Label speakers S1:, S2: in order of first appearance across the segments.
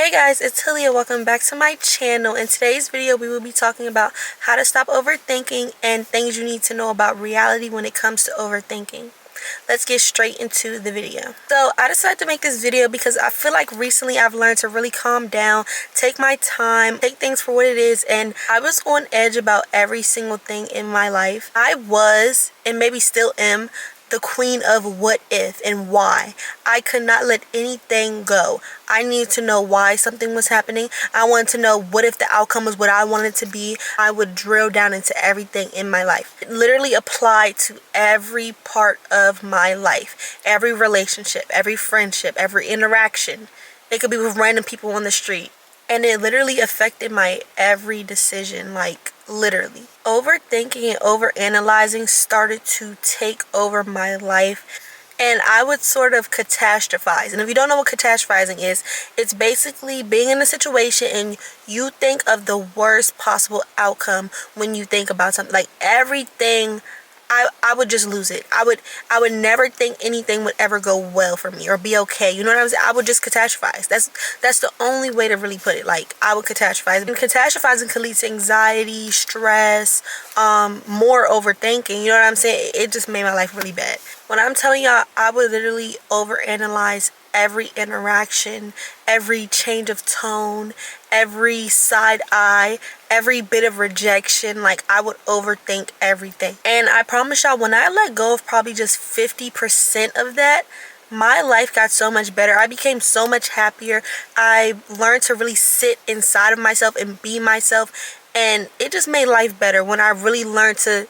S1: Hey guys, it's Haliyah. Welcome back to my channel. In today's video, we will be talking about how to stop overthinking and things you need to know about reality when it comes to overthinking. Let's get straight into the video. So I decided to make this video because I feel like recently I've learned to really calm down, take my time, take things for what it is, and I was on edge about every single thing in my life. I was, and maybe still am, the queen of what if and why. I could not let anything go. I needed to know why something was happening. I wanted to know what if the outcome was what I wanted to be. I would drill down into everything in my life. It literally applied to every part of my life. Every relationship, every friendship, every interaction. It could be with random people on the street. And it literally affected my every decision, like literally. Overthinking and overanalyzing started to take over my life, and I would sort of catastrophize. And if you don't know what catastrophizing is, it's basically being in a situation and you think of the worst possible outcome when you think about something. Like everything, I would just lose it. I would never think anything would ever go well for me or be okay. You know what I'm saying? I would just catastrophize. That's the only way to really put it. Like, I would catastrophize. And catastrophizing could lead to anxiety, stress, more overthinking. You know what I'm saying? It just made my life really bad. When I'm telling y'all, I would literally overanalyze every interaction, every change of tone, every side eye, every bit of rejection. Like, I would overthink everything. And I promise y'all, when I let go of probably just 50% of that, my life got so much better. I became so much happier. I learned to really sit inside of myself and be myself, and it just made life better when I really learned to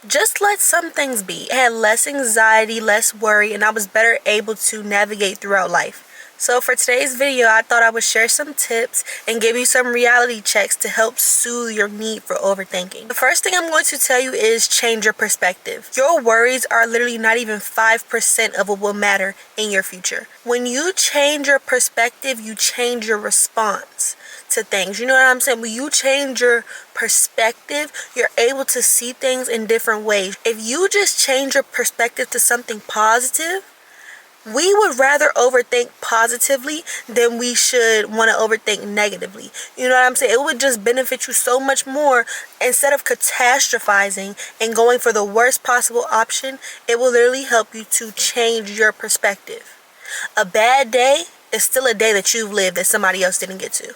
S1: just let some things be. I had less anxiety, less worry, and I was better able to navigate throughout life. So for today's video, I thought I would share some tips and give you some reality checks to help soothe your need for overthinking. The first thing I'm going to tell you is change your perspective. Your worries are literally not even 5% of what will matter in your future. When you change your perspective, you change your response to things. You know what I'm saying? When you change your perspective, you're able to see things in different ways. If you just change your perspective to something positive, we would rather overthink positively than we should want to overthink negatively. You know what I'm saying? It would just benefit you so much more. Instead of catastrophizing and going for the worst possible option, it will literally help you to change your perspective. A bad day is still a day that you've lived that somebody else didn't get to.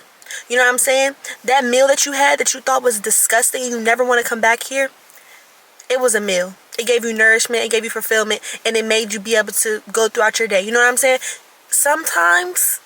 S1: You know what I'm saying? That meal that you had that you thought was disgusting and you never want to come back here, it was a meal. It gave you nourishment, it gave you fulfillment, and it made you be able to go throughout your day. You know what I'm saying? Sometimes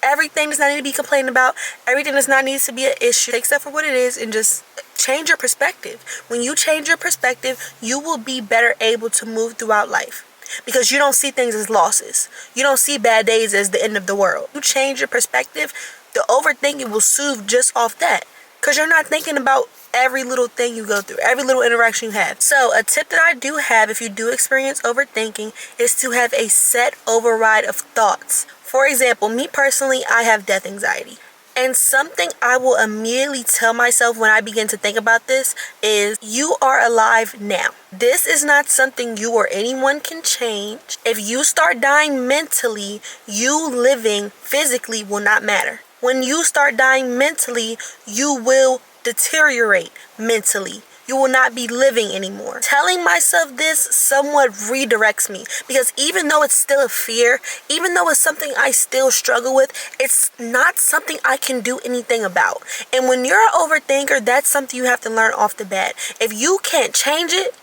S1: everything does not need to be complained about. Everything does not need to be an issue. Take stuff for what it is and just change your perspective. When you change your perspective, you will be better able to move throughout life. Because you don't see things as losses. You don't see bad days as the end of the world. You change your perspective, the overthinking will soothe just off that. Because you're not thinking about every little thing you go through, every little interaction you have. So a tip that I do have if you do experience overthinking is to have a set override of thoughts. For example, me personally, I have death anxiety. And something I will immediately tell myself when I begin to think about this is, you are alive now. This is not something you or anyone can change. If you start dying mentally, you living physically will not matter. When you start dying mentally, you will deteriorate mentally. You will not be living anymore. Telling myself this somewhat redirects me, because even though it's still a fear, even though it's something I still struggle with, it's not something I can do anything about. And when you're an overthinker, that's something you have to learn off the bat. If you can't change it,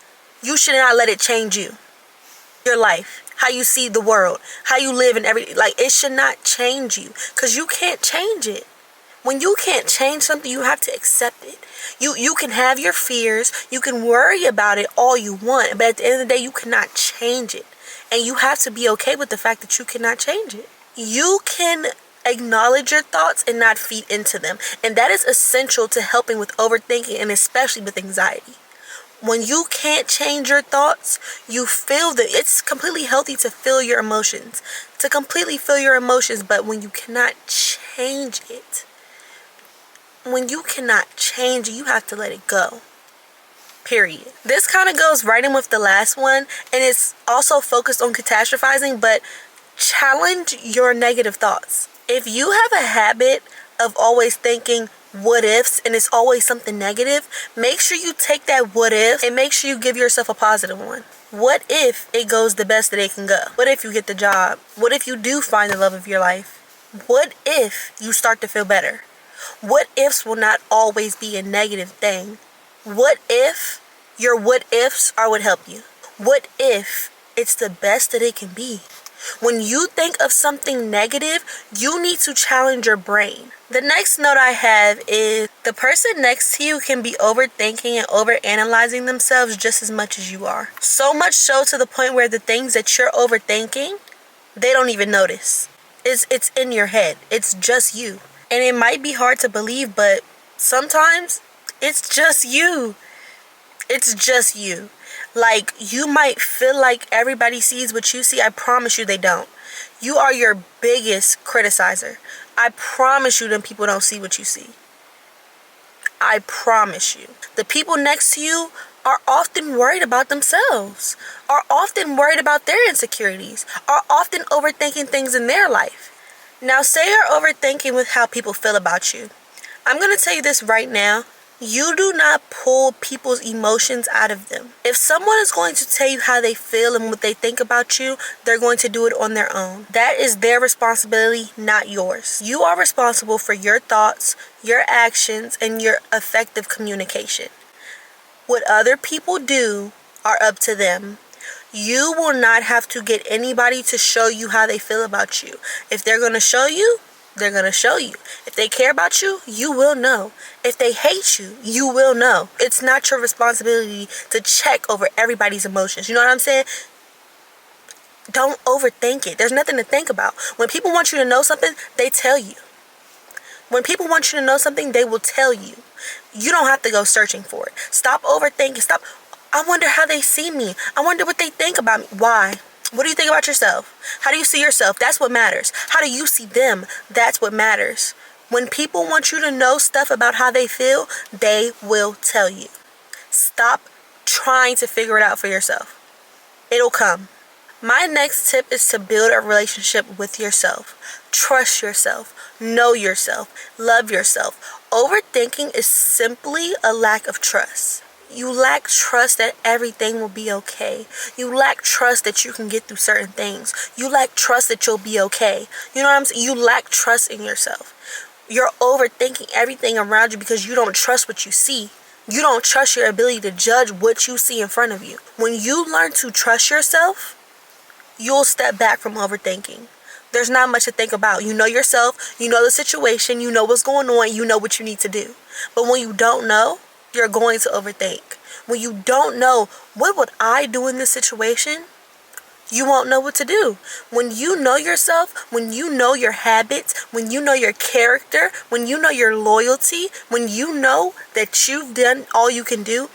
S1: you should not let it change you. Your life, how you see the world, how you live, and everything. Like, it should not change you, because you can't change it. When you can't change something, you have to accept it. You can have your fears, you can worry about it all you want, but at the end of the day, you cannot change it. And you have to be okay with the fact that you cannot change it. You can acknowledge your thoughts and not feed into them. And that is essential to helping with overthinking, and especially with anxiety. When you can't change your thoughts, you feel that it's completely healthy to feel your emotions, but when you cannot change it, you have to let it go. Period. This kind of goes right in with the last one, and it's also focused on catastrophizing, but challenge your negative thoughts. If you have a habit of always thinking what ifs and it's always something negative, make sure you take that what if and make sure you give yourself a positive one. What if it goes the best that it can go? What if you get the job? What if you do find the love of your life? What if you start to feel better? What ifs will not always be a negative thing. What if your what ifs are what help you? What if it's the best that it can be? When you think of something negative, you need to challenge your brain. The next note I have is the person next to you can be overthinking and overanalyzing themselves just as much as you are. So much so to the point where the things that you're overthinking, they don't even notice. It's in your head. It's just you. And it might be hard to believe, but sometimes it's just you. It's just you. Like, you might feel like everybody sees what you see. I promise you they don't. You are your biggest criticizer. I promise you them people don't see what you see. I promise you. The people next to you are often worried about themselves, are often worried about their insecurities, are often overthinking things in their life. Now, say you're overthinking with how people feel about you. I'm going to tell you this right now. You do not pull people's emotions out of them. If someone is going to tell you how they feel and what they think about you, they're going to do it on their own. That is their responsibility, not yours. You are responsible for your thoughts, your actions, and your effective communication. What other people do are up to them. You will not have to get anybody to show you how they feel about you. If they're going to show you, they're going to show you. If they care about you, you will know. If they hate you, you will know. It's not your responsibility to check over everybody's emotions. You know what I'm saying? Don't overthink it. There's nothing to think about. When people want you to know something, they tell you. When people want you to know something, they will tell you. You don't have to go searching for it. Stop overthinking. Stop. I wonder how they see me. I wonder what they think about me. Why? What do you think about yourself? How do you see yourself? That's what matters. How do you see them? That's what matters. When people want you to know stuff about how they feel, they will tell you. Stop trying to figure it out for yourself. It'll come. My next tip is to build a relationship with yourself. Trust yourself. Know yourself. Love yourself. Overthinking is simply a lack of trust. You lack trust that everything will be okay. You lack trust that you can get through certain things. You lack trust that you'll be okay. You know what I'm saying? You lack trust in yourself. You're overthinking everything around you because you don't trust what you see. You don't trust your ability to judge what you see in front of you. When you learn to trust yourself, you'll step back from overthinking. There's not much to think about. You know yourself. You know the situation. You know what's going on. You know what you need to do. But when you don't know, you're going to overthink. When you don't know, what would I do in this situation? You won't know what to do. When you know yourself, when you know your habits, when you know your character, when you know your loyalty, when you know that you've done all you can do,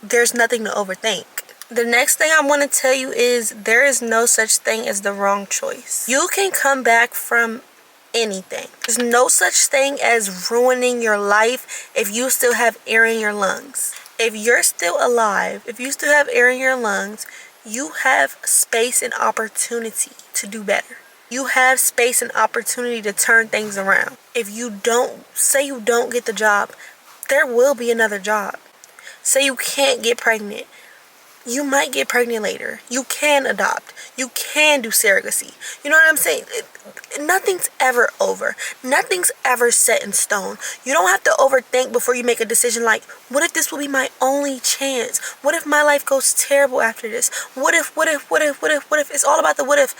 S1: there's nothing to overthink. The next thing I want to tell you is there is no such thing as the wrong choice. You can come back from anything. There's no such thing as ruining your life if you still have air in your lungs. If you're still alive, if you still have air in your lungs, you have space and opportunity to do better. You have space and opportunity to turn things around. If you don't, say you don't get the job, there will be another job. Say you can't get pregnant. You might get pregnant later. You can adopt. You can do surrogacy. You know what I'm saying? Nothing's ever over. Nothing's ever set in stone. You don't have to overthink before you make a decision like, what if this will be my only chance? What if my life goes terrible after this? What if? It's all about the what if.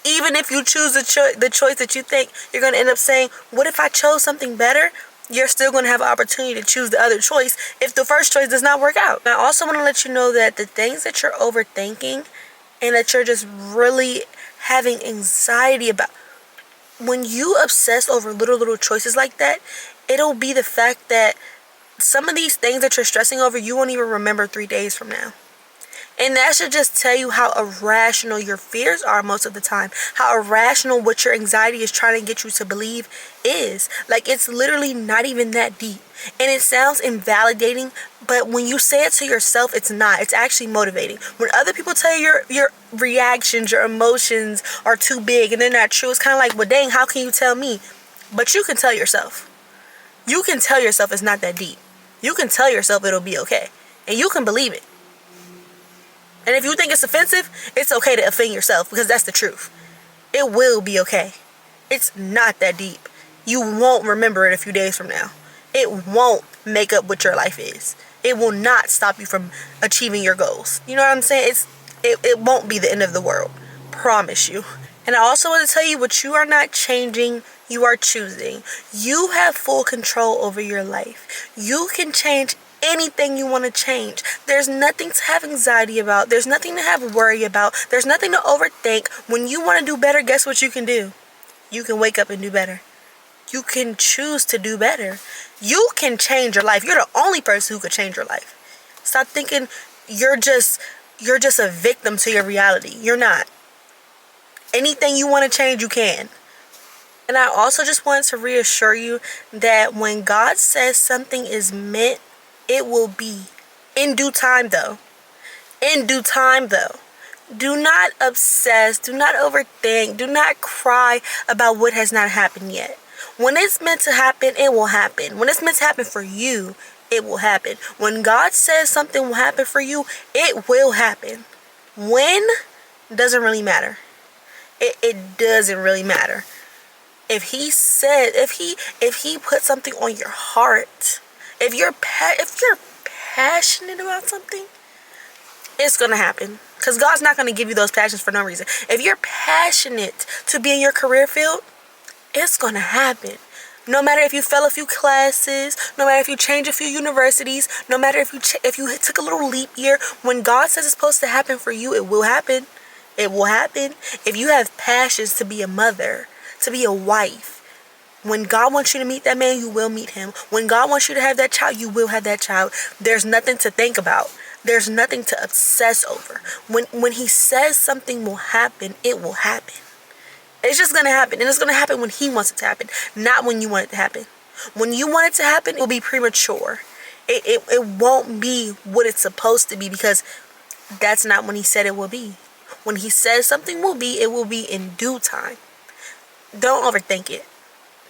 S1: Even if you choose the choice that you think you're going to end up saying, what if I chose something better? You're still going to have an opportunity to choose the other choice if the first choice does not work out. I also want to let you know that the things that you're overthinking and that you're just really having anxiety about, when you obsess over little choices like that, it'll be the fact that some of these things that you're stressing over, you won't even remember 3 days from now. And that should just tell you how irrational your fears are most of the time. How irrational what your anxiety is trying to get you to believe is. Like, it's literally not even that deep. And it sounds invalidating, but when you say it to yourself, it's not. It's actually motivating. When other people tell you your reactions, your emotions are too big and they're not true, it's kind of like, well, dang, how can you tell me? But you can tell yourself. You can tell yourself it's not that deep. You can tell yourself it'll be okay. And you can believe it. And if you think it's offensive, it's okay to offend yourself, because that's the truth. It will be okay. It's not that deep. You won't remember it a few days from now. It won't make up what your life is. It will not stop you from achieving your goals. You know what I'm saying? It won't be the end of the world. Promise you. And I also want to tell you, what you are not changing, you are choosing. You have full control over your life. You can change anything you want to change. There's nothing to have anxiety about. There's nothing to have worry about. There's nothing to overthink. When you want to do better, guess what you can do? You can wake up and do better. You can choose to do better. You can change your life. You're the only person who could change your life. Stop thinking you're just a victim to your reality. You're not. Anything you want to change, you can. And I also just wanted to reassure you that when God says something is meant, it will be. In due time, though. In due time, though. Do not obsess. Do not overthink. Do not cry about what has not happened yet. When it's meant to happen, it will happen. When it's meant to happen for you, it will happen. When God says something will happen for you, it will happen. When doesn't really matter. It doesn't really matter. If he put something on your heart, if you're passionate about something, it's gonna happen. Because God's not gonna give you those passions for no reason. If you're passionate to be in your career field, it's gonna happen. No matter if you fail a few classes, no matter if you change a few universities, no matter if you took a little leap year, when God says it's supposed to happen for you, it will happen. It will happen. If you have passions to be a mother, to be a wife, when God wants you to meet that man, you will meet him. When God wants you to have that child, you will have that child. There's nothing to think about. There's nothing to obsess over. When he says something will happen, it will happen. It's just going to happen. And it's going to happen when he wants it to happen, not when you want it to happen. When you want it to happen, it will be premature. It won't be what it's supposed to be, because that's not when he said it will be. When he says something will be, it will be in due time. Don't overthink it.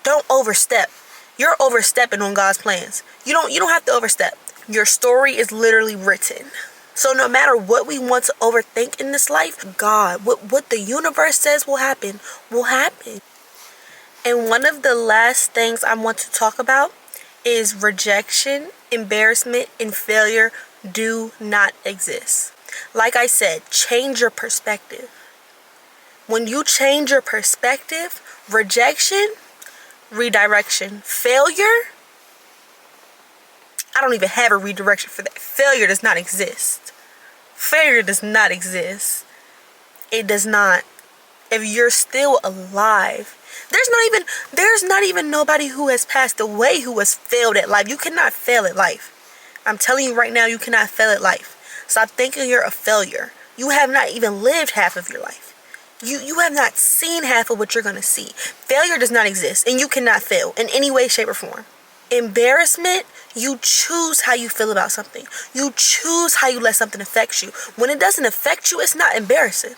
S1: Don't overstep. You're overstepping on God's plans. You don't have to overstep. Your story is literally written. So no matter what we want to overthink in this life, God, what the universe says will happen, will happen. And one of the last things I want to talk about is rejection, embarrassment, and failure do not exist. Like I said, change your perspective. When you change your perspective, rejection, redirection, failure, I don't even have a redirection for that. Failure does not exist. Failure does not exist. It does not. If you're still alive, there's not even nobody who has passed away who has failed at life. You cannot fail at life. I'm telling you right now, you cannot fail at life. Stop thinking you're a failure. You have not even lived half of your life. You have not seen half of what you're going to see. Failure does not exist, and you cannot fail in any way, shape, or form. Embarrassment, you choose how you feel about something. You choose how you let something affect you. When it doesn't affect you, it's not embarrassing.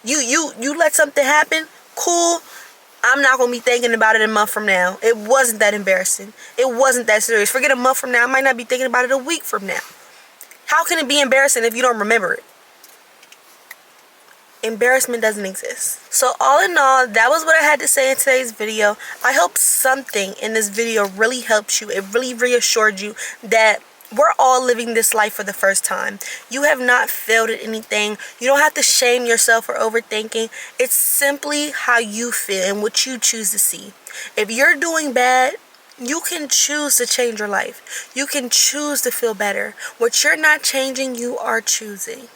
S1: You let something happen, cool. I'm not going to be thinking about it a month from now. It wasn't that embarrassing. It wasn't that serious. Forget a month from now. I might not be thinking about it a week from now. How can it be embarrassing if you don't remember it? Embarrassment doesn't exist. So all in all, that was what I had to say in today's video. I hope something in this video really helped you. It really reassured you that we're all living this life for the first time. You have not failed at anything. You don't have to shame yourself for overthinking. It's simply how you feel and what you choose to see. If you're doing bad, you can choose to change your life. You can choose to feel better. What you're not changing, you are choosing.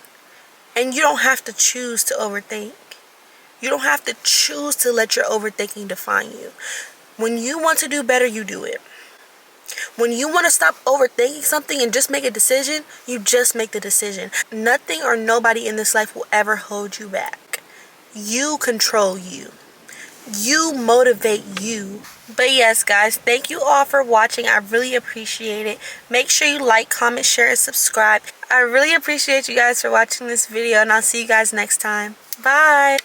S1: And you don't have to choose to overthink. You don't have to choose to let your overthinking define you. When you want to do better, you do it. When you want to stop overthinking something and just make a decision, you just make the decision. Nothing or nobody in this life will ever hold you back. You control you. You motivate you. But yes, guys, thank you all for watching. I really appreciate it. Make sure you like, comment, share, and subscribe. I really appreciate you guys for watching this video, and I'll see you guys next time. Bye.